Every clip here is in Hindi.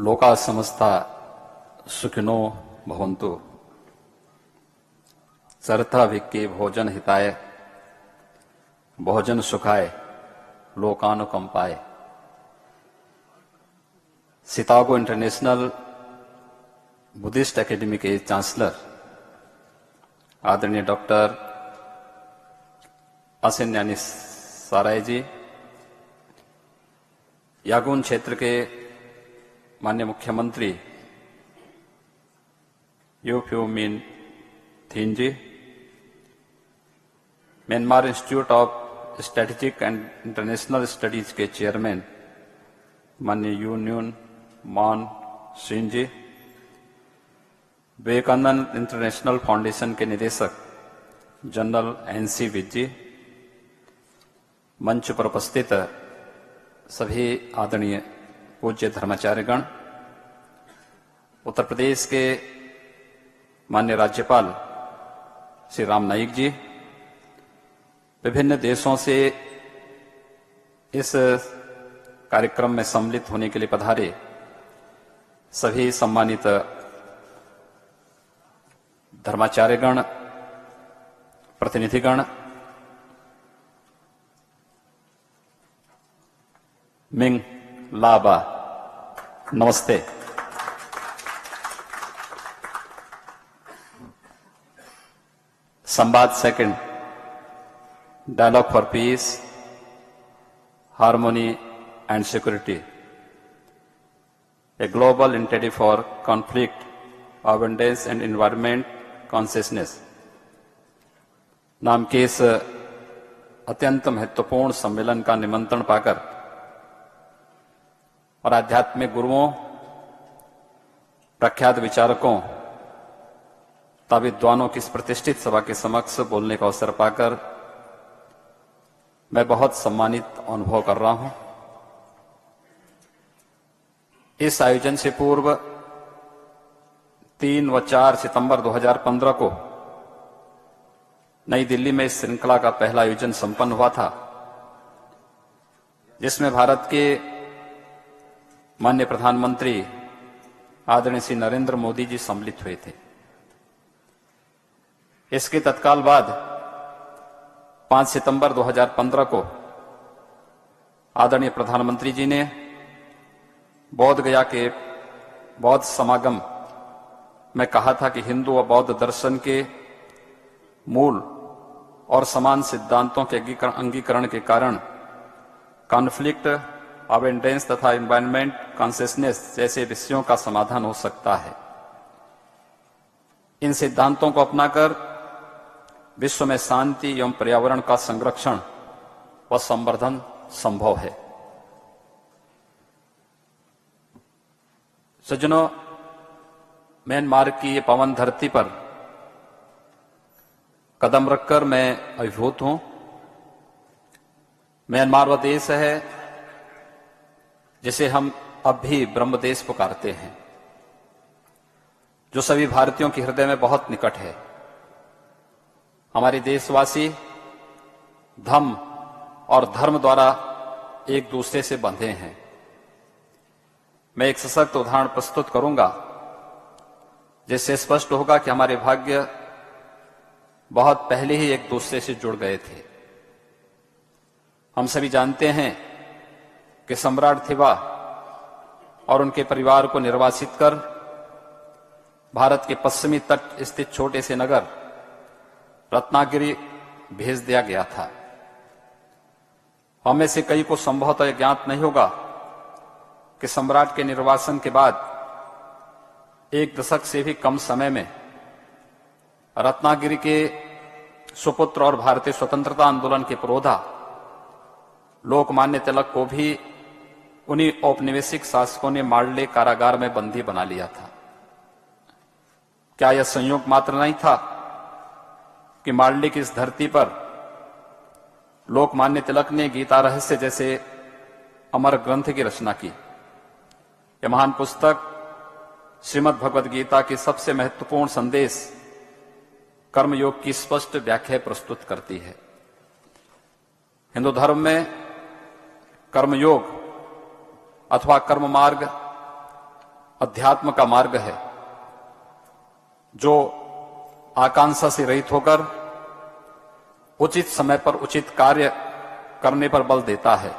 लोका समस्ता सुखिनो भवन्तु। चरता भिक्की भोजन हिताय, भोजन सुखाय, लोकानुकंपाय। शिकागो इंटरनेशनल बुद्धिस्ट एकेडमी के चांसलर आदरणीय डॉक्टर असिन्यानी साराय जी, यागून क्षेत्र के माननीय मुख्यमंत्री U Phyo Min Thein ji, Myanmar Institute of Strategic and International Studies के चेयरमैन माननीय U Nyunt Maung Shein ji, Vivekananda International Foundation के निदेशक जनरल एनसी विज जी, मंच पर उपस्थित सभी आदरणीय पूज्य धर्माचार्यगण, उत्तर प्रदेश के माननीय राज्यपाल श्री राम नाईक जी, विभिन्न देशों से इस कार्यक्रम में सम्मिलित होने के लिए पधारे सभी सम्मानित धर्माचार्यगण, प्रतिनिधिगण, मिंग लाबा, नमस्ते। Samvad second, dialogue for peace, harmony and security, a global initiative for conflict awareness and environment consciousness नाम के इस अत्यंत महत्वपूर्ण सम्मेलन का निमंत्रण पाकर और आध्यात्मिक गुरुओं, प्रख्यात विचारकों तथा विद्वानों की इस प्रतिष्ठित सभा के समक्ष बोलने का अवसर पाकर मैं बहुत सम्मानित अनुभव कर रहा हूं। इस आयोजन से पूर्व 3 व 4 सितंबर 2015 को नई दिल्ली में इस श्रृंखला का पहला आयोजन संपन्न हुआ था, जिसमें भारत के माननीय प्रधानमंत्री आदरणीय श्री नरेंद्र मोदी जी सम्मिलित हुए थे। इसके तत्काल बाद 5 सितंबर 2015 को आदरणीय प्रधानमंत्री जी ने बोध गया के बौद्ध समागम में कहा था कि हिंदू व बौद्ध दर्शन के मूल और समान सिद्धांतों के अंगीकरण के कारण कॉन्फ्लिक्ट अवेयरनेस तथा एनवायरनमेंट कॉन्शियसनेस जैसे विषयों का समाधान हो सकता है। इन सिद्धांतों को अपनाकर विश्व में शांति एवं पर्यावरण का संरक्षण व संवर्धन संभव है। सज्जनों, म्यांमार की ये पवन धरती पर कदम रखकर मैं अभिभूत हूं। म्यांमार वह देश है जिसे हम अब भी ब्रह्म देश पुकारते हैं, जो सभी भारतीयों के हृदय में बहुत निकट है। हमारे देशवासी धम्म और धर्म द्वारा एक दूसरे से बंधे हैं। मैं एक सशक्त उदाहरण प्रस्तुत करूंगा, जिससे स्पष्ट होगा कि हमारे भाग्य बहुत पहले ही एक दूसरे से जुड़ गए थे। हम सभी जानते हैं कि सम्राट थिबा और उनके परिवार को निर्वासित कर भारत के पश्चिमी तट स्थित छोटे से नगर रत्नागिरी भेज दिया गया था। हमें से कई को संभवतः ज्ञात नहीं होगा कि सम्राट के निर्वासन के बाद 1 दशक से भी कम समय में रत्नागिरी के सुपुत्र और भारतीय स्वतंत्रता आंदोलन के पुरोधा लोकमान्य तिलक को भी उन्हीं औपनिवेशिक शासकों ने मांडले कारागार में बंदी बना लिया था। क्या यह संयोग मात्र नहीं था कि मांडले की इस धरती पर लोकमान्य तिलक ने गीता रहस्य जैसे अमर ग्रंथ की रचना की। यह महान पुस्तक श्रीमद् भगवद गीता की सबसे महत्वपूर्ण संदेश कर्मयोग की स्पष्ट व्याख्या प्रस्तुत करती है। हिंदू धर्म में कर्मयोग अथवा कर्म मार्ग अध्यात्म का मार्ग है जो आकांक्षा से रहित होकर उचित समय पर उचित कार्य करने पर बल देता है।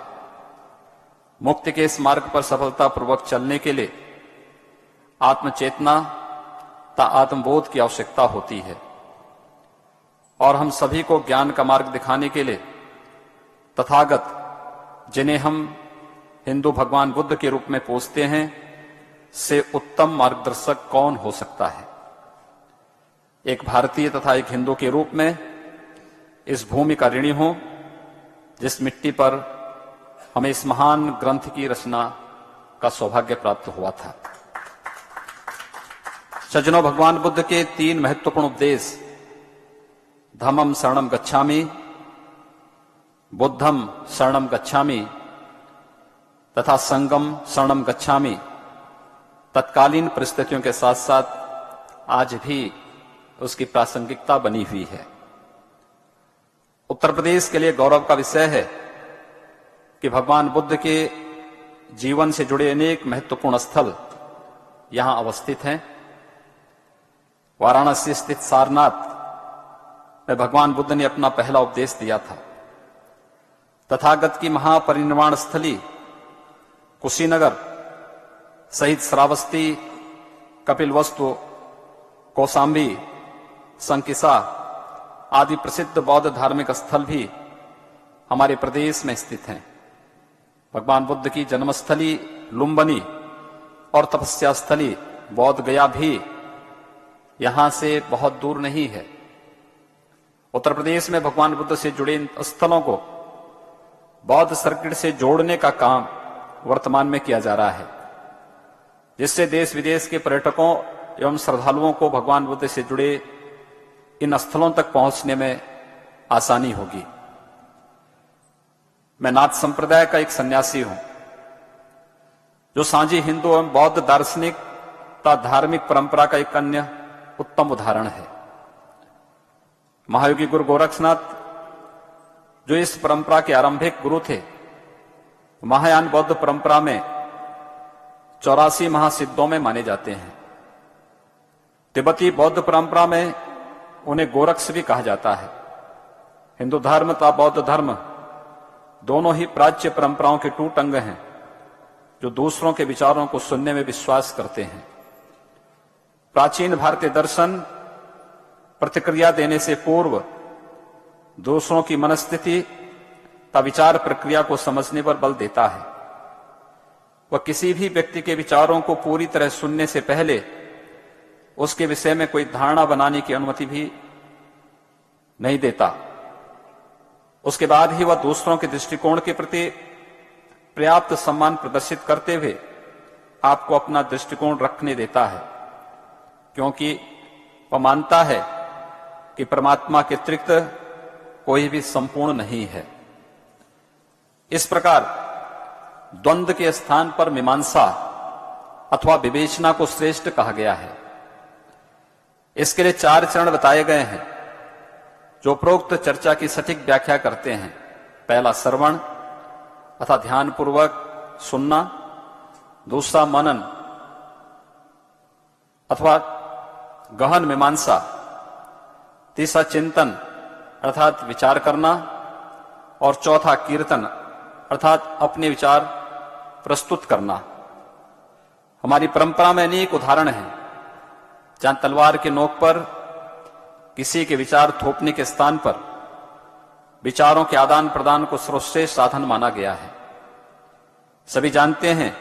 मुक्ति के इस मार्ग पर सफलतापूर्वक चलने के लिए आत्मचेतना तथा आत्मबोध की आवश्यकता होती है और हम सभी को ज्ञान का मार्ग दिखाने के लिए तथागत, जिन्हें हम हिंदू भगवान बुद्ध के रूप में पूजते हैं, से उत्तम मार्गदर्शक कौन हो सकता है। एक भारतीय तथा एक हिंदू के रूप में इस भूमि का ऋणी हूं जिस मिट्टी पर हमें इस महान ग्रंथ की रचना का सौभाग्य प्राप्त हुआ था। सज्जनों, भगवान बुद्ध के 3 महत्वपूर्ण उपदेश धम्मं शरणं गच्छामि, बुद्धं शरणं गच्छामि तथा संघं शरणं गच्छामि तत्कालीन परिस्थितियों के साथ साथ आज भी उसकी प्रासंगिकता बनी हुई है। उत्तर प्रदेश के लिए गौरव का विषय है कि भगवान बुद्ध के जीवन से जुड़े अनेक महत्वपूर्ण स्थल यहां अवस्थित हैं। वाराणसी स्थित सारनाथ में भगवान बुद्ध ने अपना पहला उपदेश दिया था। तथागत की महापरिनिर्वाण स्थली कुशीनगर सहित श्रावस्ती, कपिलवस्तु, कौशाम्बी, संकिसा आदि प्रसिद्ध बौद्ध धार्मिक स्थल भी हमारे प्रदेश में स्थित हैं। भगवान बुद्ध की जन्मस्थली लुम्बिनी और तपस्या स्थली बौद्ध गया भी यहां से बहुत दूर नहीं है। उत्तर प्रदेश में भगवान बुद्ध से जुड़े इन स्थलों को बौद्ध सर्किट से जोड़ने का काम वर्तमान में किया जा रहा है, जिससे देश विदेश के पर्यटकों एवं श्रद्धालुओं को भगवान बुद्ध से जुड़े इन स्थलों तक पहुंचने में आसानी होगी। मैं नाथ संप्रदाय का एक सन्यासी हूं जो सांझी हिंदू एवं बौद्ध दार्शनिक तथा धार्मिक परंपरा का एक अन्य उत्तम उदाहरण है। महायोगी गुरु गोरक्षनाथ, जो इस परंपरा के आरंभिक गुरु थे, महायान बौद्ध परंपरा में 84 महासिद्धों में माने जाते हैं। तिब्बती बौद्ध परंपरा में उन्हें गोरक्ष भी कहा जाता है। हिंदू धर्म तथा बौद्ध धर्म दोनों ही प्राच्य परंपराओं के टूट अंग हैं जो दूसरों के विचारों को सुनने में विश्वास करते हैं। प्राचीन भारतीय दर्शन प्रतिक्रिया देने से पूर्व दूसरों की मनस्थिति तथा विचार प्रक्रिया को समझने पर बल देता है। वह किसी भी व्यक्ति के विचारों को पूरी तरह सुनने से पहले उसके विषय में कोई धारणा बनाने की अनुमति भी नहीं देता। उसके बाद ही वह दूसरों के दृष्टिकोण के प्रति पर्याप्त सम्मान प्रदर्शित करते हुए आपको अपना दृष्टिकोण रखने देता है, क्योंकि वह मानता है कि परमात्मा के अतिरिक्त कोई भी संपूर्ण नहीं है। इस प्रकार द्वंद्व के स्थान पर मीमांसा अथवा विवेचना को श्रेष्ठ कहा गया है। इसके लिए 4 चरण बताए गए हैं जो उपरोक्त चर्चा की सटीक व्याख्या करते हैं। पहला श्रवण अथवा ध्यान पूर्वक सुनना, दूसरा मनन अथवा गहन मीमांसा, तीसरा चिंतन अर्थात विचार करना और चौथा कीर्तन अर्थात अपने विचार प्रस्तुत करना। हमारी परंपरा में अनेक उदाहरण हैं जहां तलवार के नोक पर किसी के विचार थोपने के स्थान पर विचारों के आदान प्रदान को सर्वश्रेष्ठ साधन माना गया है। सभी जानते हैं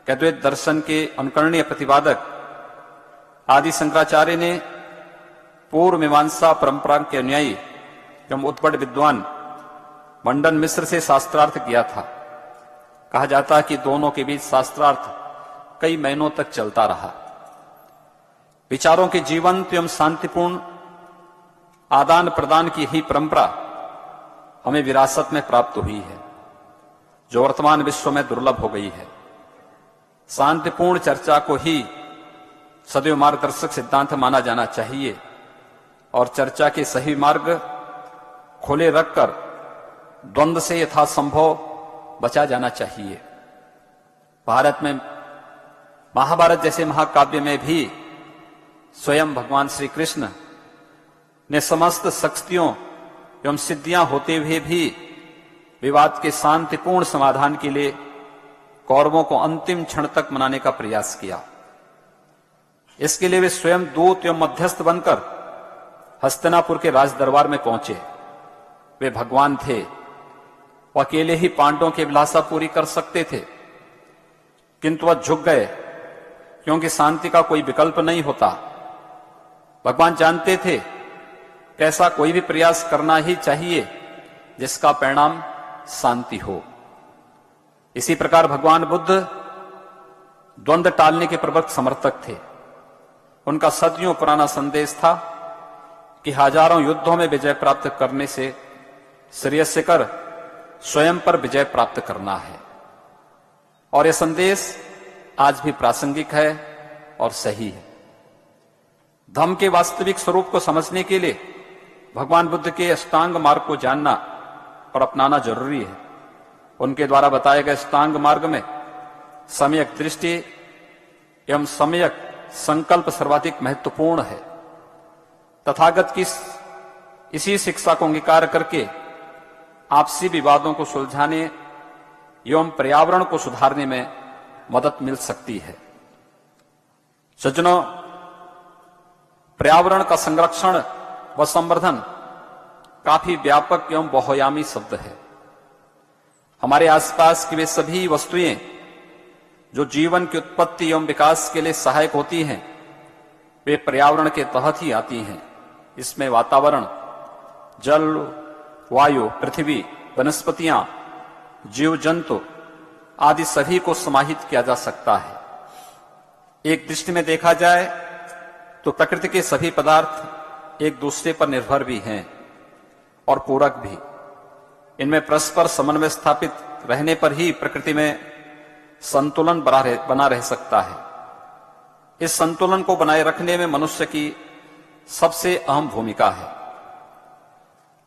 कि अद्वैत दर्शन के अनुकरणीय प्रतिपादक आदि शंकराचार्य ने पूर्व मीमांसा परंपरा के अनुयायी एवं उत्पट विद्वान मंडन मिश्र से शास्त्रार्थ किया था। कहा जाता है कि दोनों के बीच शास्त्रार्थ कई महीनों तक चलता रहा। विचारों के जीवंत एवं शांतिपूर्ण आदान प्रदान की ही परंपरा हमें विरासत में प्राप्त हुई है, जो वर्तमान विश्व में दुर्लभ हो गई है। शांतिपूर्ण चर्चा को ही सदैव मार्गदर्शक सिद्धांत माना जाना चाहिए और चर्चा के सही मार्ग खोले रखकर द्वंद्व से यथासंभव बचा जाना चाहिए। भारत में महाभारत जैसे महाकाव्य में भी स्वयं भगवान श्री कृष्ण ने समस्त शक्तियों एवं सिद्धियां होते हुए भी विवाद के शांतिपूर्ण समाधान के लिए कौरवों को अंतिम क्षण तक मनाने का प्रयास किया। इसके लिए वे स्वयं दूत एवं मध्यस्थ बनकर हस्तिनापुर के राज दरबार में पहुंचे। वे भगवान थे, वो अकेले ही पांडवों की अभिलाषा पूरी कर सकते थे, किंतु वह झुक गए क्योंकि शांति का कोई विकल्प नहीं होता। भगवान जानते थे कि ऐसा कोई भी प्रयास करना ही चाहिए जिसका परिणाम शांति हो। इसी प्रकार भगवान बुद्ध द्वंद्व टालने के प्रबल समर्थक थे। उनका सदियों पुराना संदेश था कि हजारों युद्धों में विजय प्राप्त करने से श्रेयस्कर कर स्वयं पर विजय प्राप्त करना है। और यह संदेश आज भी प्रासंगिक है और सही है। धम्म के वास्तविक स्वरूप को समझने के लिए भगवान बुद्ध के अष्टांग मार्ग को जानना और अपनाना जरूरी है। उनके द्वारा बताए गए अष्टांग मार्ग में सम्यक दृष्टि एवं सम्यक संकल्प सर्वाधिक महत्वपूर्ण है। तथागत की इसी शिक्षा को अंगीकार करके आपसी विवादों को सुलझाने एवं पर्यावरण को सुधारने में मदद मिल सकती है। सज्जनों, पर्यावरण का संरक्षण व संवर्धन काफी व्यापक एवं बहुआयामी शब्द है। हमारे आसपास की वे सभी वस्तुएं जो जीवन की उत्पत्ति एवं विकास के लिए सहायक होती हैं, वे पर्यावरण के तहत ही आती हैं। इसमें वातावरण, जल, वायु, पृथ्वी, वनस्पतियां, जीव जंतु आदि सभी को समाहित किया जा सकता है। एक दृष्टि में देखा जाए तो प्रकृति के सभी पदार्थ एक दूसरे पर निर्भर भी हैं और पूरक भी। इनमें परस्पर समन्वय स्थापित रहने पर ही प्रकृति में संतुलन बना रह सकता है। इस संतुलन को बनाए रखने में मनुष्य की सबसे अहम भूमिका है।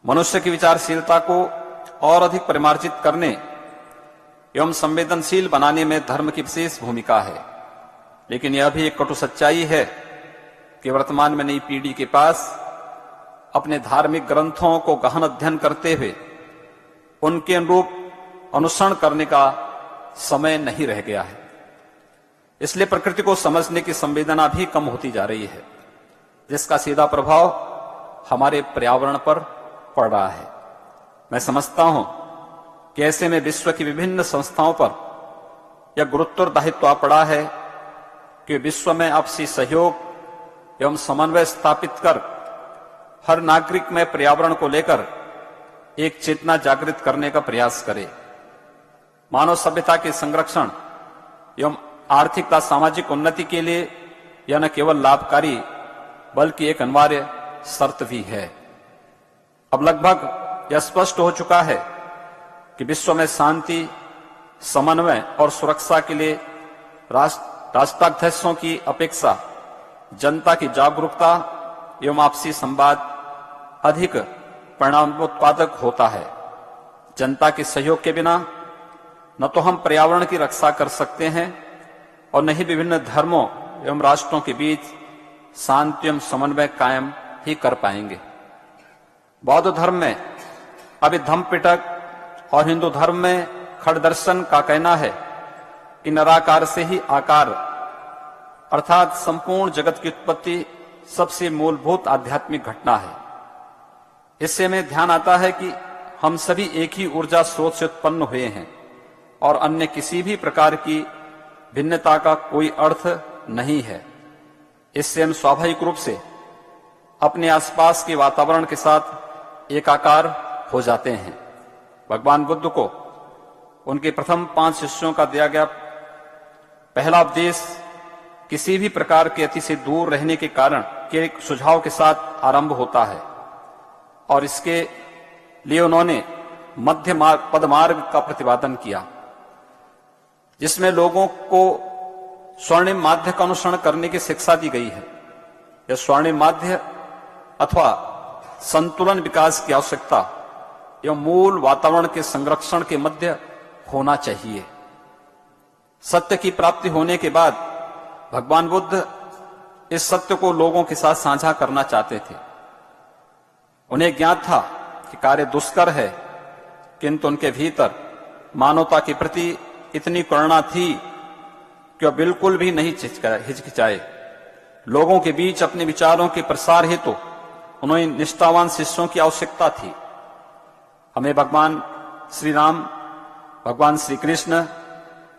मनुष्य की विचारशीलता को और अधिक परिमार्जित करने एवं संवेदनशील बनाने में धर्म की विशेष भूमिका है। लेकिन यह भी एक कटु सच्चाई है कि वर्तमान में नई पीढ़ी के पास अपने धार्मिक ग्रंथों को गहन अध्ययन करते हुए उनके अनुरूप अनुसरण करने का समय नहीं रह गया है। इसलिए प्रकृति को समझने की संवेदना भी कम होती जा रही है, जिसका सीधा प्रभाव हमारे पर्यावरण पर पड़ रहा है। मैं समझता हूं कि ऐसे में विश्व की विभिन्न संस्थाओं पर यह गुरुत्तरदायित्व आ पड़ा है कि विश्व में आपसी सहयोग एवं समन्वय स्थापित कर हर नागरिक में पर्यावरण को लेकर एक चेतना जागृत करने का प्रयास करे। मानव सभ्यता के संरक्षण एवं आर्थिक तथा सामाजिक उन्नति के लिए यह न केवल लाभकारी बल्कि एक अनिवार्य शर्त भी है। अब लगभग यह स्पष्ट हो चुका है कि विश्व में शांति, समन्वय और सुरक्षा के लिए राष्ट्राध्यक्षों की अपेक्षा जनता की जागरूकता एवं आपसी संवाद अधिक परिणामोत्पादक होता है। जनता के सहयोग के बिना न तो हम पर्यावरण की रक्षा कर सकते हैं और न ही विभिन्न धर्मों एवं राष्ट्रों के बीच शांति एवं समन्वय कायम ही कर पाएंगे। बौद्ध धर्म में अभिधम्म पिटक और हिंदू धर्म में खड़दर्शन का कहना है कि निराकार से ही आकार अर्थात संपूर्ण जगत की उत्पत्ति सबसे मूलभूत आध्यात्मिक घटना है। इससे हमें ध्यान आता है कि हम सभी एक ही ऊर्जा स्रोत से उत्पन्न हुए हैं और अन्य किसी भी प्रकार की भिन्नता का कोई अर्थ नहीं है। इससे हम स्वाभाविक रूप से अपने आसपास के वातावरण के साथ एकाकार हो जाते हैं। भगवान बुद्ध को उनके प्रथम 5 शिष्यों का दिया गया पहला उपदेश किसी भी प्रकार के अति से दूर रहने के कारण के एक सुझाव के साथ आरंभ होता है और इसके लिए उन्होंने मध्य पदमार्ग का प्रतिपादन किया, जिसमें लोगों को स्वर्णिम माध्य का अनुसरण करने की शिक्षा दी गई है। यह स्वर्णिम माध्य अथवा संतुलन विकास की आवश्यकता एवं मूल वातावरण के संरक्षण के मध्य होना चाहिए। सत्य की प्राप्ति होने के बाद भगवान बुद्ध इस सत्य को लोगों के साथ साझा करना चाहते थे। उन्हें ज्ञात था कि कार्य दुष्कर है, किंतु उनके भीतर मानवता के प्रति इतनी करुणा थी कि वह बिल्कुल भी नहीं हिचकिचाए। लोगों के बीच अपने विचारों के प्रसार हेतु उन्हें निष्ठावान शिष्यों की आवश्यकता थी। हमें भगवान श्री राम, भगवान श्री कृष्ण,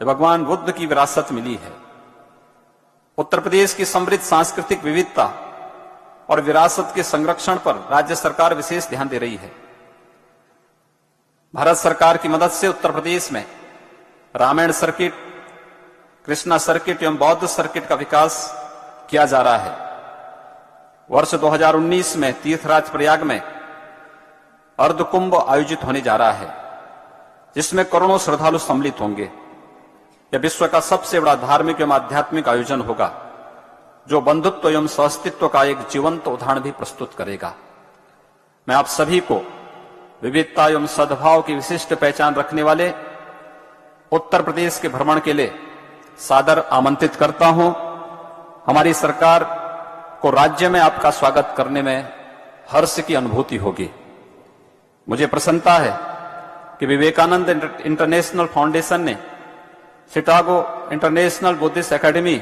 भगवान बुद्ध की विरासत मिली है। उत्तर प्रदेश की समृद्ध सांस्कृतिक विविधता और विरासत के संरक्षण पर राज्य सरकार विशेष ध्यान दे रही है। भारत सरकार की मदद से उत्तर प्रदेश में रामायण सर्किट, कृष्णा सर्किट एवं बौद्ध सर्किट का विकास किया जा रहा है। वर्ष 2019 में तीर्थराज प्रयाग में अर्धकुंभ आयोजित होने जा रहा है, जिसमें करोड़ों श्रद्धालु सम्मिलित होंगे। यह विश्व का सबसे बड़ा धार्मिक एवं आध्यात्मिक आयोजन होगा, जो बंधुत्व एवं सहअस्तित्व का एक जीवंत उदाहरण भी प्रस्तुत करेगा। मैं आप सभी को विविधता एवं सद्भाव की विशिष्ट पहचान रखने वाले उत्तर प्रदेश के भ्रमण के लिए सादर आमंत्रित करता हूं। हमारी सरकार को राज्य में आपका स्वागत करने में हर्ष की अनुभूति होगी। मुझे प्रसन्नता है कि विवेकानंद इंटरनेशनल फाउंडेशन ने शिकागो इंटरनेशनल बुद्धिस्ट एकेडमी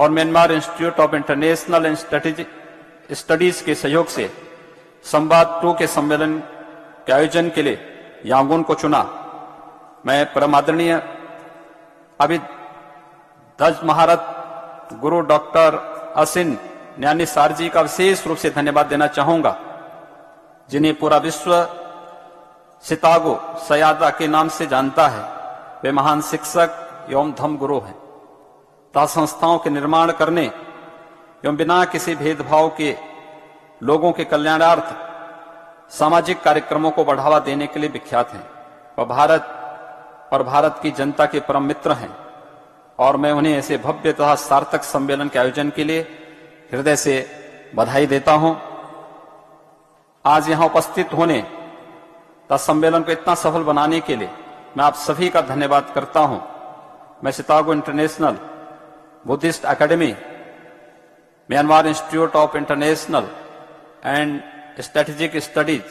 और Myanmar Institute of international and studies के सहयोग से संवाद 2 के सम्मेलन के आयोजन के लिए यांगून को चुना। मैं परम आदरणीय अभित ध्वज महारथ गुरु डॉक्टर असिन न्यानी सार जी का विशेष रूप से धन्यवाद देना चाहूंगा, जिन्हें पूरा विश्व शिकागो सयादा के नाम से जानता है। वे महान शिक्षक एवं धम्म गुरु हैं तथा संस्थाओं के निर्माण करने एवं बिना किसी भेदभाव के लोगों के कल्याणार्थ सामाजिक कार्यक्रमों को बढ़ावा देने के लिए विख्यात हैं। वह भारत और भारत की जनता के परम मित्र हैं और मैं उन्हें ऐसे भव्य तथा सार्थक सम्मेलन के आयोजन के लिए हृदय से बधाई देता हूं। आज यहां उपस्थित होने तथा सम्मेलन को इतना सफल बनाने के लिए मैं आप सभी का धन्यवाद करता हूं। मैं Chicago international Buddhist academy, Myanmar Institute of international and strategic studies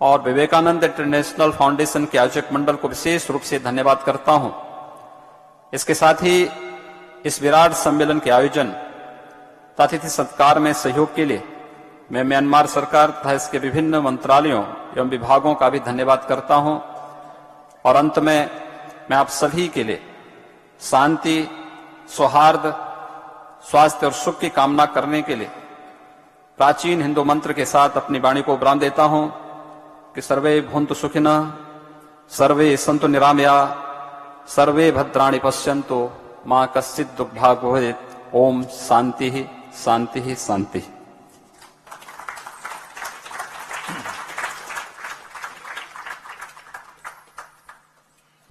और विवेकानंद इंटरनेशनल फाउंडेशन के आयोजक मंडल को विशेष रूप से धन्यवाद करता हूं। इसके साथ ही इस विराट सम्मेलन के आयोजन तथा अतिथि सत्कार में सहयोग के लिए मैं म्यांमार सरकार तथा इसके विभिन्न मंत्रालयों एवं विभागों का भी धन्यवाद करता हूं। और अंत में मैं आप सभी के लिए शांति, सौहार्द, स्वास्थ्य और सुख की कामना करने के लिए प्राचीन हिंदू मंत्र के साथ अपनी वाणी को विराम देता हूं कि सर्वे भवन्तु सुखिनः, सर्वे सन्तु निरामया, सर्वे भद्राणि पश्यन्तु, मां कश्चित् दुर्भाग्यो भवेत्। ओम शांति शांति शांति।